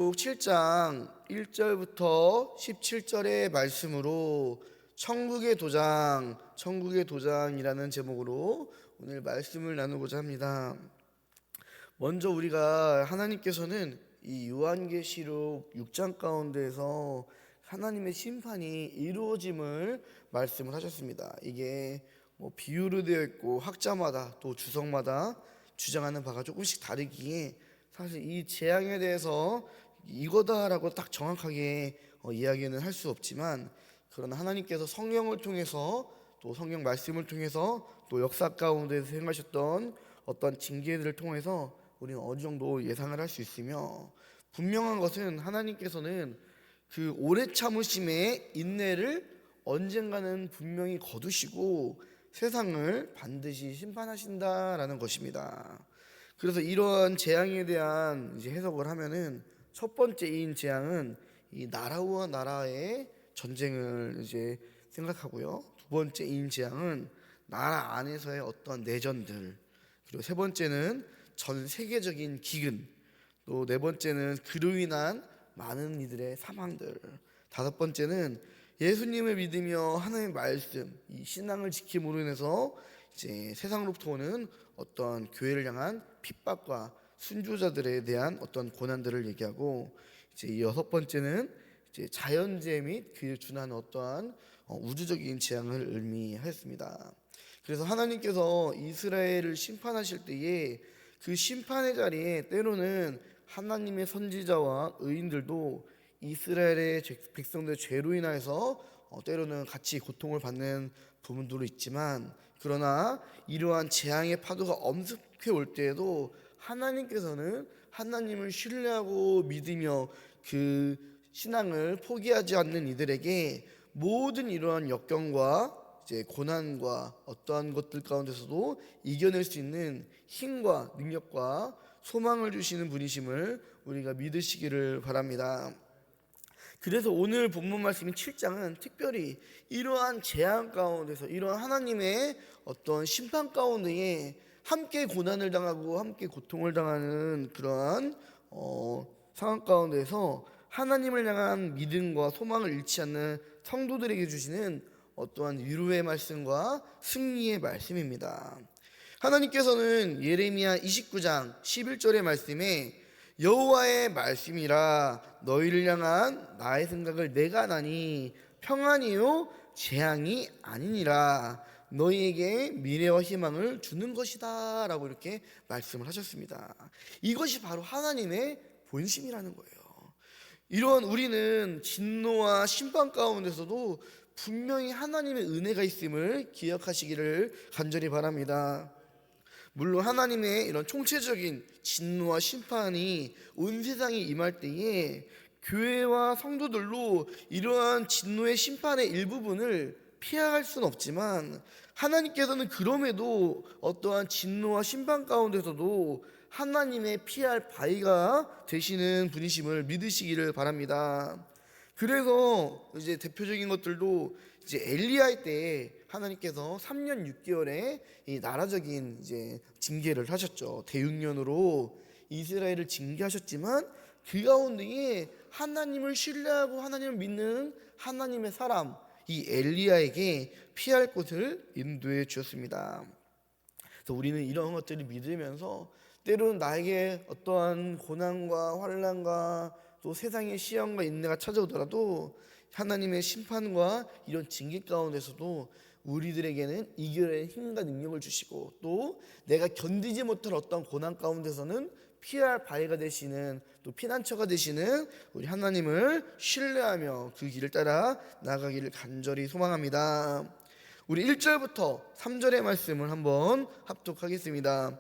록 7장 1절부터 17절의 말씀으로 천국의 도장이라는 제목으로 오늘 말씀을 나누고자 합니다. 먼저 우리가 하나님께서는 이 요한계시록 6장 가운데에서 하나님의 심판이 이루어짐을 말씀을 하셨습니다. 이게 비유로 되어 있고 학자마다 또 주석마다 주장하는 바가 조금씩 다르기에 사실 이 재앙에 대해서 이거다라고 딱 정확하게 이야기는 할 수 없지만, 그러나 하나님께서 성령을 통해서 또 성경 말씀을 통해서 또 역사 가운데서 행하셨던 어떤 징계들을 통해서 우리는 어느 정도 예상을 할 수 있으며, 분명한 것은 하나님께서는 그 오래 참으심의 인내를 언젠가는 분명히 거두시고 세상을 반드시 심판하신다라는 것입니다. 그래서 이러한 재앙에 대한 해석을 하면은 첫 번째인 재앙은 이 나라와 나라의 전쟁을 생각하고요. 두 번째인 재앙은 나라 안에서의 어떤 내전들, 그리고 세 번째는 전 세계적인 기근, 또 네 번째는 그로 인한 많은 이들의 사망들, 다섯 번째는 예수님을 믿으며 하나님의 말씀, 이 신앙을 지킴으로 인해서 세상으로부터 오는 어떤 교회를 향한 핍박과 순교자들에 대한 어떤 고난들을 얘기하고, 이 여섯 번째는 자연재해 및 그에 준하는 어떠한 우주적인 재앙을 의미하였습니다. 그래서 하나님께서 이스라엘을 심판하실 때에 그 심판의 자리에 때로는 하나님의 선지자와 의인들도 이스라엘의 백성들의 죄로 인하여서 때로는 같이 고통을 받는 부분도 있지만, 그러나 이러한 재앙의 파도가 엄습해 올 때에도 하나님께서는 하나님을 신뢰하고 믿으며 그 신앙을 포기하지 않는 이들에게 모든 이러한 역경과 고난과 어떠한 것들 가운데서도 이겨낼 수 있는 힘과 능력과 소망을 주시는 분이심을 우리가 믿으시기를 바랍니다. 그래서 오늘 본문 말씀인 7장은 특별히 이러한 재앙 가운데서, 이러한 하나님의 어떤 심판 가운데에 함께 고난을 당하고 함께 고통을 당하는 그러한 상황 가운데서 하나님을 향한 믿음과 소망을 잃지 않는 성도들에게 주시는 어떠한 위로의 말씀과 승리의 말씀입니다. 하나님께서는 예레미야 29장 11절의 말씀에 여호와의 말씀이라 너희를 향한 나의 생각을 내가 나니 평안이요 재앙이 아니니라, 너희에게 미래와 희망을 주는 것이다 라고 이렇게 말씀을 하셨습니다. 이것이 바로 하나님의 본심이라는 거예요. 이런 우리는 진노와 심판 가운데서도 분명히 하나님의 은혜가 있음을 기억하시기를 간절히 바랍니다. 물론 하나님의 이런 총체적인 진노와 심판이 온 세상에 임할 때에 교회와 성도들로 이러한 진노의 심판의 일부분을 피할 수는 없지만, 하나님께서는 그럼에도 어떠한 진노와 심판 가운데서도 하나님의 피할 바위가 되시는 분이심을 믿으시기를 바랍니다. 그래서 대표적인 것들도 엘리야의 때 하나님께서 3년 6개월의 이 나라적인 징계를 하셨죠. 대육년으로 이스라엘을 징계하셨지만 그 가운데에 하나님을 신뢰하고 하나님을 믿는 하나님의 사람, 이 엘리야에게 피할 곳을 인도해 주셨습니다. 그래서 우리는 이런 것들을 믿으면서 때로는 나에게 어떠한 고난과 환난과 또 세상의 시험과 인내가 찾아오더라도 하나님의 심판과 이런 징계 가운데서도 우리들에게는 이겨낼 힘과 능력을 주시고, 또 내가 견디지 못할 어떤 고난 가운데서는 피할 바위가 되시는, 또 피난처가 되시는 우리 하나님을 신뢰하며 그 길을 따라 나아가기를 간절히 소망합니다. 우리 1절부터 3절의 말씀을 한번 합독하겠습니다.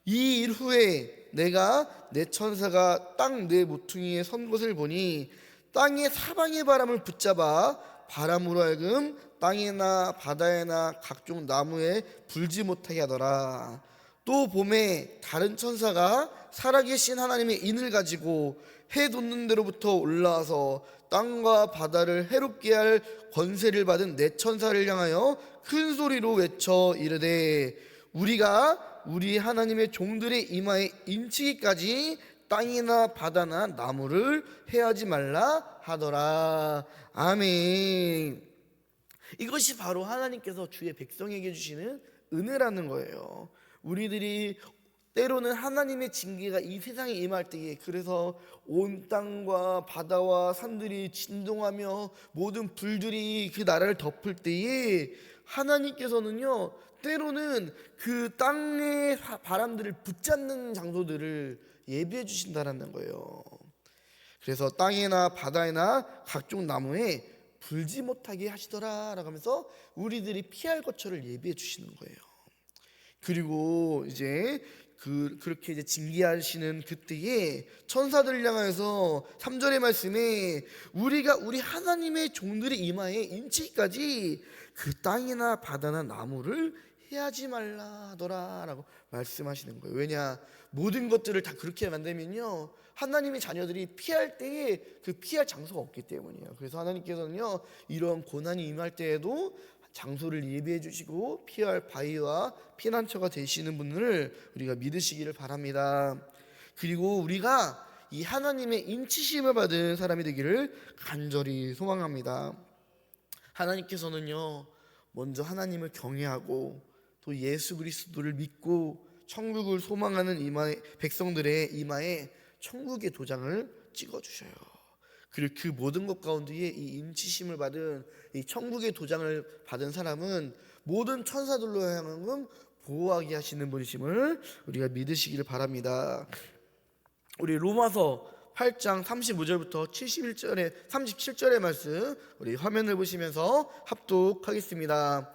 이 일 후에 내가 내 천사가 땅 내 모퉁이에 선 것을 보니 땅의 사방의 바람을 붙잡아 바람으로 하여금 땅에나 바다에나 각종 나무에 불지 못하게 하더라. 또 봄에 다른 천사가 살아계신 하나님의 인을 가지고 해 돋는 데로부터 올라와서 땅과 바다를 해롭게 할 권세를 받은 내 천사를 향하여 큰 소리로 외쳐 이르되, 우리가 우리 하나님의 종들의 이마에 인치기까지 땅이나 바다나 나무를 해하지 말라 하더라. 아멘. 이것이 바로 하나님께서 주의 백성에게 주시는 은혜라는 거예요. 우리들이 때로는 하나님의 징계가 이 세상에 임할 때에, 그래서 온 땅과 바다와 산들이 진동하며 모든 불들이 그 나라를 덮을 때에 하나님께서는요, 때로는 그 땅의 바람들을 붙잡는 장소들을 예비해 주신다라는 거예요. 그래서 땅이나 바다나 각종 나무에 불지 못하게 하시더라라고 하면서 우리들이 피할 것처를 예비해 주시는 거예요. 그리고 이제 그렇게 이제 징계하시는 그때에 천사들을 향하여서 3절의 말씀에 우리가 우리 하나님의 종들의 이마에 인치기까지 그 땅이나 바다나 나무를 해하지 말라 하더라라고 말씀하시는 거예요. 왜냐, 모든 것들을 다 그렇게 만들면요, 하나님의 자녀들이 피할 때에 그 피할 장소가 없기 때문이에요. 그래서 하나님께서는요, 이런 고난이 임할 때에도 장소를 예비해 주시고 피할 바위와 피난처가 되시는 분을 우리가 믿으시기를 바랍니다. 그리고 우리가 이 하나님의 인치심을 받은 사람이 되기를 간절히 소망합니다. 하나님께서는요, 먼저 하나님을 경외하고 또 예수 그리스도를 믿고 천국을 소망하는 백성들의 이마에 천국의 도장을 찍어주셔요. 그리고 그 모든 것 가운데에 이 인치심을 받은, 이 천국의 도장을 받은 사람은 모든 천사들로 하여금 보호하게 하시는 분이심을 우리가 믿으시기를 바랍니다. 우리 로마서 8장 35절부터 37절의 말씀 우리 화면을 보시면서 합독하겠습니다.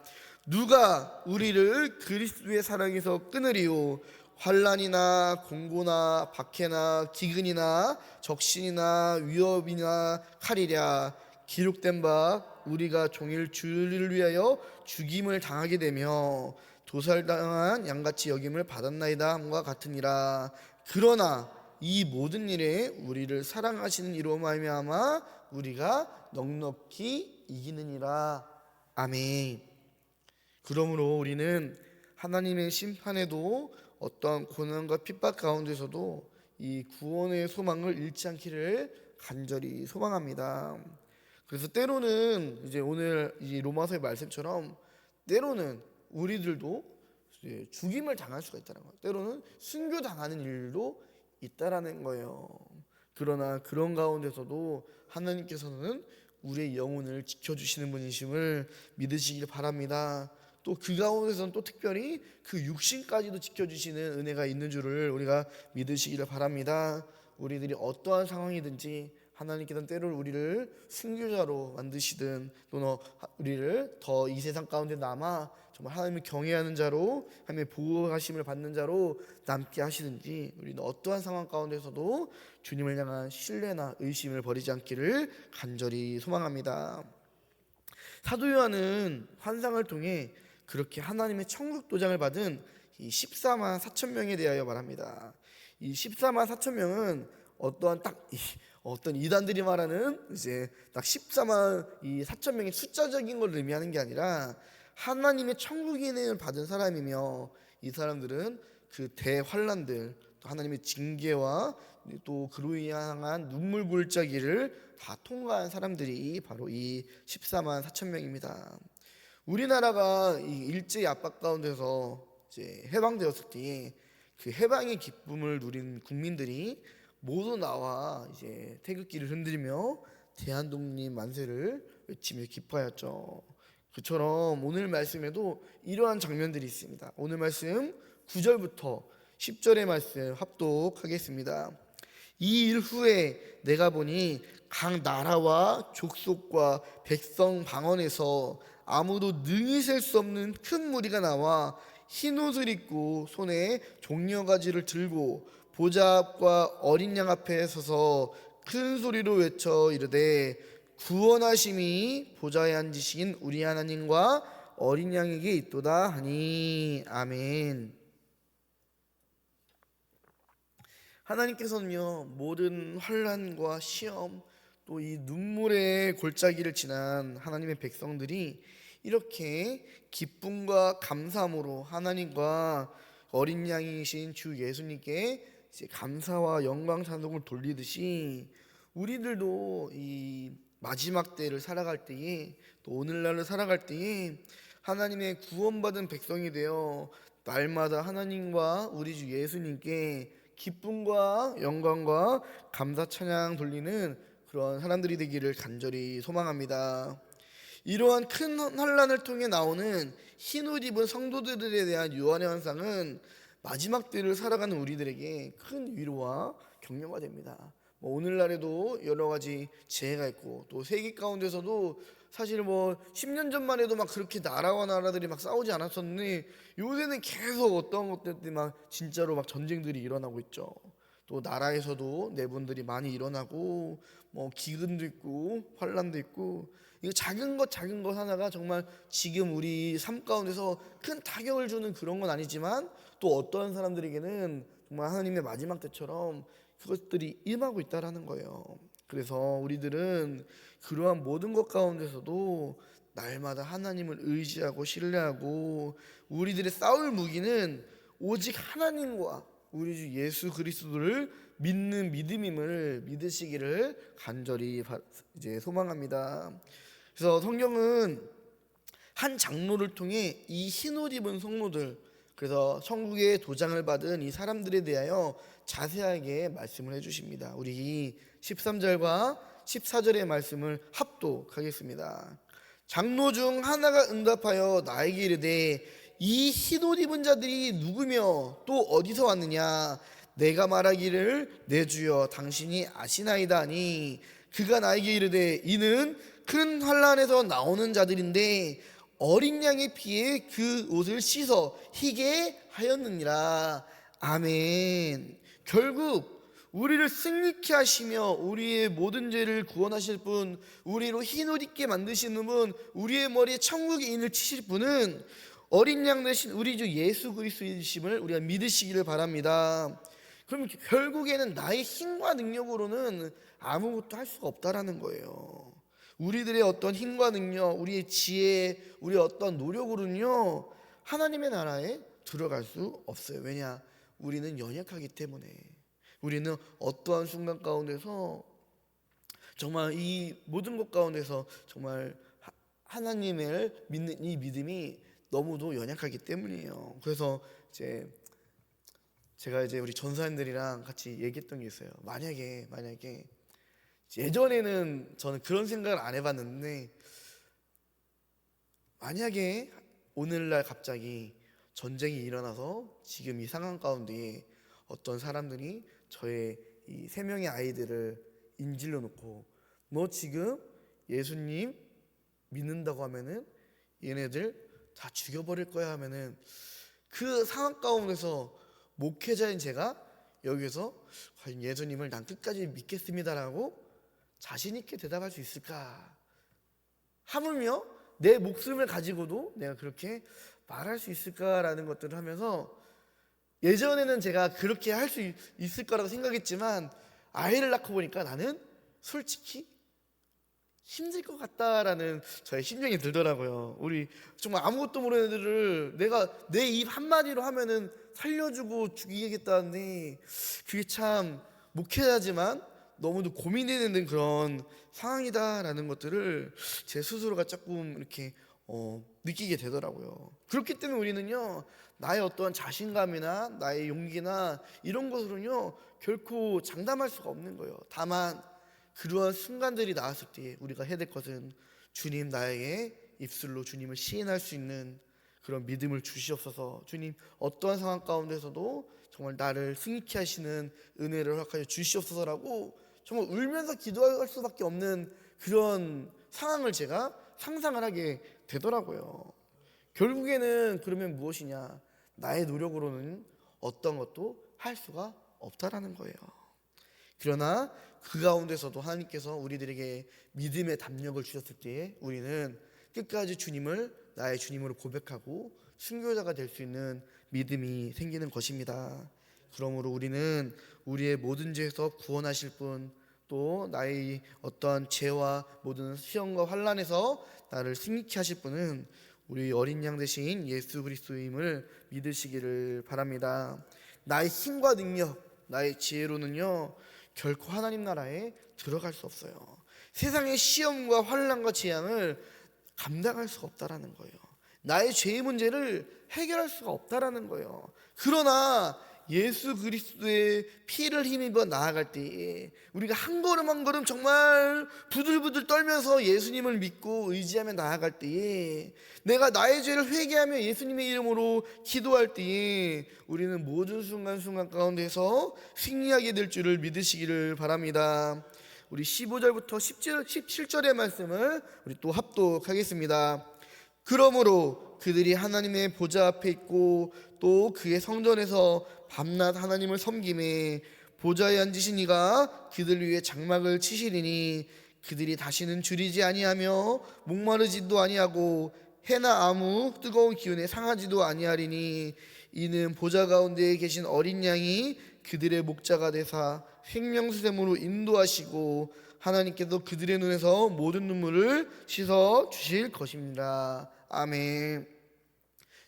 누가 우리를 그리스도의 사랑에서 끊으리요? 환난이나 공고나 박해나 기근이나 적신이나 위협이나 칼이랴. 기록된 바 우리가 종일 주를 위하여 죽임을 당하게 되며 도살당한 양같이 여김을 받았나이다 함과 같으니라. 그러나 이 모든 일에 우리를 사랑하시는 이로 말미암아 우리가 넉넉히 이기느니라. 아멘. 그러므로 우리는 하나님의 심판에도 어떠한 고난과 핍박 가운데서도 이 구원의 소망을 잃지 않기를 간절히 소망합니다. 그래서 때로는 이제 오늘 이 로마서의 말씀처럼 때로는 우리들도 이제 죽임을 당할 수가 있다는 거예요. 때로는 순교당하는 일도 있다라는 거예요. 그러나 그런 가운데서도 하나님께서는 우리의 영혼을 지켜주시는 분이심을 믿으시길 바랍니다. 또 그 가운데서는 또 특별히 그 육신까지도 지켜주시는 은혜가 있는 줄을 우리가 믿으시기를 바랍니다. 우리들이 어떠한 상황이든지 하나님께서는 때로 우리를 순교자로 만드시든 또는 우리를 더 이 세상 가운데 남아 정말 하나님을 경외하는 자로, 하나님의 보호하심을 받는 자로 남게 하시든지 우리는 어떠한 상황 가운데서도 주님을 향한 신뢰나 의심을 버리지 않기를 간절히 소망합니다. 사도 요한은 환상을 통해 그렇게 하나님의 천국 도장을 받은 이 14만 4천 명에 대하여 말합니다. 이 14만 4천 명은 어떤 이단들이 말하는 이제 딱 14만 이 4천 명의 숫자적인 걸 의미하는 게 아니라 하나님의 천국인을 받은 사람이며, 이 사람들은 그 대환란들, 또 하나님의 징계와 또 그로 향한 눈물 골짜기를 다 통과한 사람들이 바로 이 14만 4천 명입니다. 우리나라가 이 일제의 압박 가운데서 이제 해방되었을 때 그 해방의 기쁨을 누린 국민들이 모두 나와 이제 태극기를 흔들며 대한독립 만세를 외치며 기뻐하였죠. 그처럼 오늘 말씀에도 이러한 장면들이 있습니다. 오늘 말씀 9절부터 10절의 말씀 합독하겠습니다. 이 일 후에 내가 보니 각 나라와 족속과 백성 방언에서 아무도 능히 셀 수 없는 큰 무리가 나와 흰 옷을 입고 손에 종려가지를 들고 보좌 앞과 어린 양 앞에 서서 큰 소리로 외쳐 이르되 구원하심이 보좌에 앉으신 우리 하나님과 어린 양에게 있도다 하니. 아멘. 하나님께서는요, 모든 환난과 시험 또 이 눈물의 골짜기를 지난 하나님의 백성들이 이렇게 기쁨과 감사함으로 하나님과 어린 양이신 주 예수님께 이제 감사와 영광 찬송을 돌리듯이 우리들도 이 마지막 때를 살아갈 때에 또 오늘날을 살아갈 때에 하나님의 구원받은 백성이 되어 날마다 하나님과 우리 주 예수님께 기쁨과 영광과 감사 찬양 돌리는 그런 사람들이 되기를 간절히 소망합니다. 이러한 큰 환란을 통해 나오는 흰옷 입은 성도들에 대한 유한의 환상은 마지막 때를 살아가는 우리들에게 큰 위로와 격려가 됩니다. 오늘날에도 여러 가지 재해가 있고 또 세계 가운데서도 사실 10년 전만 해도 막 그렇게 나라와 나라들이 막 싸우지 않았었는데 요새는 계속 어떤 것들이 막 진짜로 막 전쟁들이 일어나고 있죠. 또 나라에서도 내분들이 많이 일어나고 기근도 있고 환란도 있고, 이거 작은 것 하나가 정말 지금 우리 삶 가운데서 큰 타격을 주는 그런 건 아니지만 또 어떠한 사람들에게는 정말 하나님의 마지막 때처럼 그것들이 임하고 있다라는 거예요. 그래서 우리들은 그러한 모든 것 가운데서도 날마다 하나님을 의지하고 신뢰하고 우리들의 싸울 무기는 오직 하나님과 우리 주 예수 그리스도를 믿는 믿음임을 믿으시기를 간절히 이제 소망합니다. 그래서 성경은 한 장로를 통해 이 흰옷 입은 성도들, 그래서 천국의 도장을 받은 이 사람들에 대하여 자세하게 말씀을 해주십니다. 우리 13절과 14절의 말씀을 합독하겠습니다. 장로 중 하나가 응답하여 나에게 이르되 이 흰옷 입은 자들이 누구며 또 어디서 왔느냐? 내가 말하기를 내 주여 당신이 아시나이다 하니 그가 나에게 이르되 이는 큰 환란에서 나오는 자들인데 어린 양의 피에 그 옷을 씻어 희게 하였느니라. 아멘. 결국 우리를 승리케 하시며 우리의 모든 죄를 구원하실 분, 우리로 흰옷 입게 만드시는 분, 우리의 머리에 천국의 인을 치실 분은 어린 양 대신 우리 주 예수 그리스도이심을 우리가 믿으시기를 바랍니다. 그럼 결국에는 나의 힘과 능력으로는 아무것도 할 수가 없다라는 거예요. 우리들의 어떤 힘과 능력, 우리의 지혜, 우리의 어떤 노력으로는요 하나님의 나라에 들어갈 수 없어요. 왜냐? 우리는 연약하기 때문에. 우리는 어떠한 순간 가운데서 정말 이 모든 것 가운데서 정말 하나님을 믿는 이 믿음이 너무도 연약하기 때문이에요. 그래서 제가 우리 전사님들이랑 같이 얘기했던 게 있어요. 만약에 예전에는 저는 그런 생각을 안 해봤는데 만약에 오늘날 갑자기 전쟁이 일어나서 지금 이 상황 가운데 어떤 사람들이 저의 이 3명의 아이들을 인질로 놓고 너 지금 예수님 믿는다고 하면은 얘네들 다 죽여버릴 거야 하면은 그 상황 가운데서 목회자인 제가 여기서 과연 예수님을 난 끝까지 믿겠습니다라고 자신 있게 대답할 수 있을까? 하물며 내 목숨을 가지고도 내가 그렇게 말할 수 있을까라는 것들을 하면서 예전에는 제가 그렇게 할 수 있을 거라고 생각했지만 아이를 낳고 보니까 나는 솔직히 힘들 것 같다라는 저의 심정이 들더라고요. 우리 정말 아무것도 모르는 애들을 내가 내 입 한마디로 하면은 살려주고 죽이겠다는데 그게 참 목회자지만 너무도 고민되는 그런 상황이다라는 것들을 제 스스로가 조금 이렇게 느끼게 되더라고요. 그렇기 때문에 우리는요 나의 어떠한 자신감이나 나의 용기나 이런 것으로는요 결코 장담할 수가 없는 거예요. 다만 그러한 순간들이 나왔을 때 우리가 해야 될 것은 주님 나에게 입술로 주님을 시인할 수 있는 그런 믿음을 주시옵소서. 주님 어떠한 상황 가운데서도 정말 나를 승리케 하시는 은혜를 허락하여 주시옵소서라고 정말 울면서 기도할 수밖에 없는 그런 상황을 제가 상상을 하게 되더라고요. 결국에는 그러면 무엇이냐? 나의 노력으로는 어떤 것도 할 수가 없다라는 거예요. 그러나 그 가운데서도 하나님께서 우리들에게 믿음의 담력을 주셨을 때에 우리는 끝까지 주님을 나의 주님으로 고백하고 순교자가 될 수 있는 믿음이 생기는 것입니다. 그러므로 우리는 우리의 모든 죄에서 구원하실 분, 또 나의 어떠한 죄와 모든 시험과 환난에서 나를 승리케 하실 분은 우리 어린 양 대신 예수 그리스도임을 믿으시기를 바랍니다. 나의 힘과 능력, 나의 지혜로는요 결코 하나님 나라에 들어갈 수 없어요. 세상의 시험과 환난과 재앙을 감당할 수가 없다라는 거예요. 나의 죄의 문제를 해결할 수가 없다라는 거예요. 그러나 예수 그리스도의 피를 힘입어 나아갈 때에 우리가 한 걸음 한 걸음 정말 부들부들 떨면서 예수님을 믿고 의지하며 나아갈 때에, 내가 나의 죄를 회개하며 예수님의 이름으로 기도할 때에 우리는 모든 순간순간 가운데서 승리하게 될 줄을 믿으시기를 바랍니다. 우리 15절부터 17절의 말씀을 우리 또 합독하겠습니다. 그러므로 그들이 하나님의 보좌 앞에 있고 또 그의 성전에서 밤낮 하나님을 섬김에 보좌에 앉으신 이가 그들 위에 장막을 치시리니 그들이 다시는 줄이지 아니하며 목마르지도 아니하고 해나 아무 뜨거운 기운에 상하지도 아니하리니 이는 보좌 가운데에 계신 어린 양이 그들의 목자가 되사 생명수샘으로 인도하시고 하나님께서 그들의 눈에서 모든 눈물을 씻어 주실 것입니다. 아멘.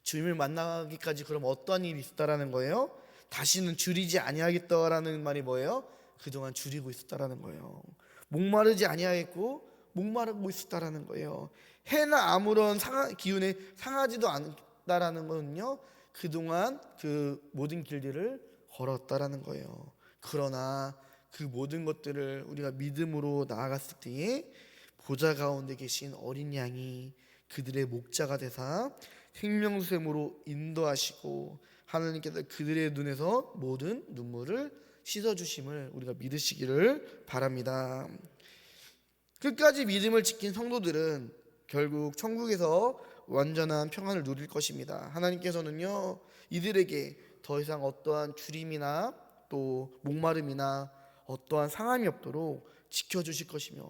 주님을 만나기까지 그럼 어떠한 일이 있었다라는 거예요? 다시는 줄이지 아니하겠다라는 말이 뭐예요? 그동안 줄이고 있었다라는 거예요. 목마르지 아니하겠고 목마르고 있었다라는 거예요. 해나 아무런 기운에 상하지도 않다라는 거는요, 그동안 그 모든 길들을 걸었다라는 거예요. 그러나 그 모든 것들을 우리가 믿음으로 나아갔을 때에 보좌 가운데 계신 어린 양이 그들의 목자가 되사 생명수샘으로 인도하시고 하나님께서 그들의 눈에서 모든 눈물을 씻어주심을 우리가 믿으시기를 바랍니다. 끝까지 믿음을 지킨 성도들은 결국 천국에서 완전한 평안을 누릴 것입니다. 하나님께서는요 이들에게 더 이상 어떠한 주림이나 또 목마름이나 어떠한 상함이 없도록 지켜주실 것이며,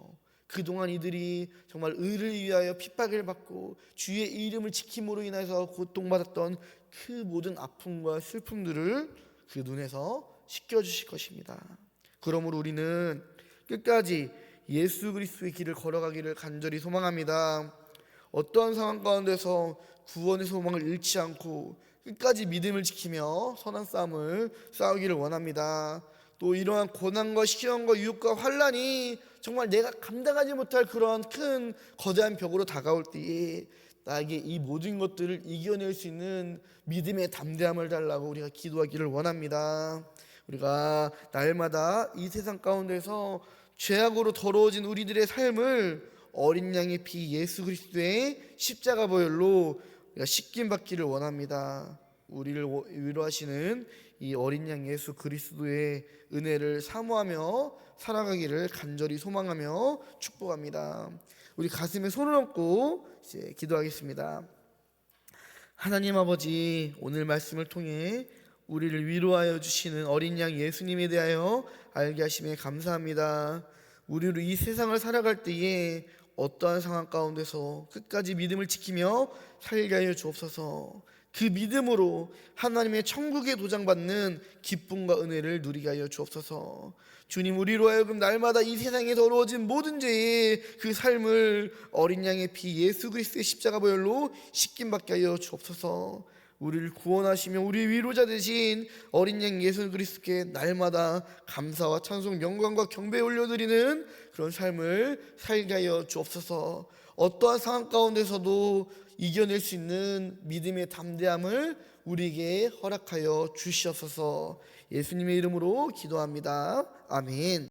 그동안 이들이 정말 의를 위하여 핍박을 받고 주의 이름을 지킴으로 인해서 고통받았던 그 모든 아픔과 슬픔들을 그 눈에서 씻겨주실 것입니다. 그러므로 우리는 끝까지 예수 그리스도의 길을 걸어가기를 간절히 소망합니다. 어떠한 상황 가운데서 구원의 소망을 잃지 않고 끝까지 믿음을 지키며 선한 싸움을 싸우기를 원합니다. 또 이러한 고난과 시험과 유혹과 환난이 정말 내가 감당하지 못할 그런 큰 거대한 벽으로 다가올 때에 나에게 이 모든 것들을 이겨낼 수 있는 믿음의 담대함을 달라고 우리가 기도하기를 원합니다. 우리가 날마다 이 세상 가운데서 죄악으로 더러워진 우리들의 삶을 어린 양의 피 예수 그리스도의 십자가 보혈로 우리가 씻김 받기를 원합니다. 우리를 위로하시는 이 어린 양 예수 그리스도의 은혜를 사모하며 살아가기를 간절히 소망하며 축복합니다. 우리 가슴에 손을 얹고 이제 기도하겠습니다. 하나님 아버지, 오늘 말씀을 통해 우리를 위로하여 주시는 어린 양 예수님에 대하여 알게 하심에 감사합니다. 우리로 이 세상을 살아갈 때에 어떠한 상황 가운데서 끝까지 믿음을 지키며 살게 하여 주옵소서. 그 믿음으로 하나님의 천국에 도장받는 기쁨과 은혜를 누리게 하여 주옵소서. 주님, 우리로 하여금 날마다 이 세상에 더러워진 모든 죄의 그 삶을 어린 양의 피 예수 그리스도의 십자가 보혈로 씻김 받게 하여 주옵소서. 우리를 구원하시며 우리 위로자 되신 어린 양 예수 그리스도께 날마다 감사와 찬송, 영광과 경배 올려드리는 그런 삶을 살게 하여 주옵소서. 어떠한 상황 가운데서도 이겨낼 수 있는 믿음의 담대함을 우리에게 허락하여 주시옵소서. 예수님의 이름으로 기도합니다. 아멘.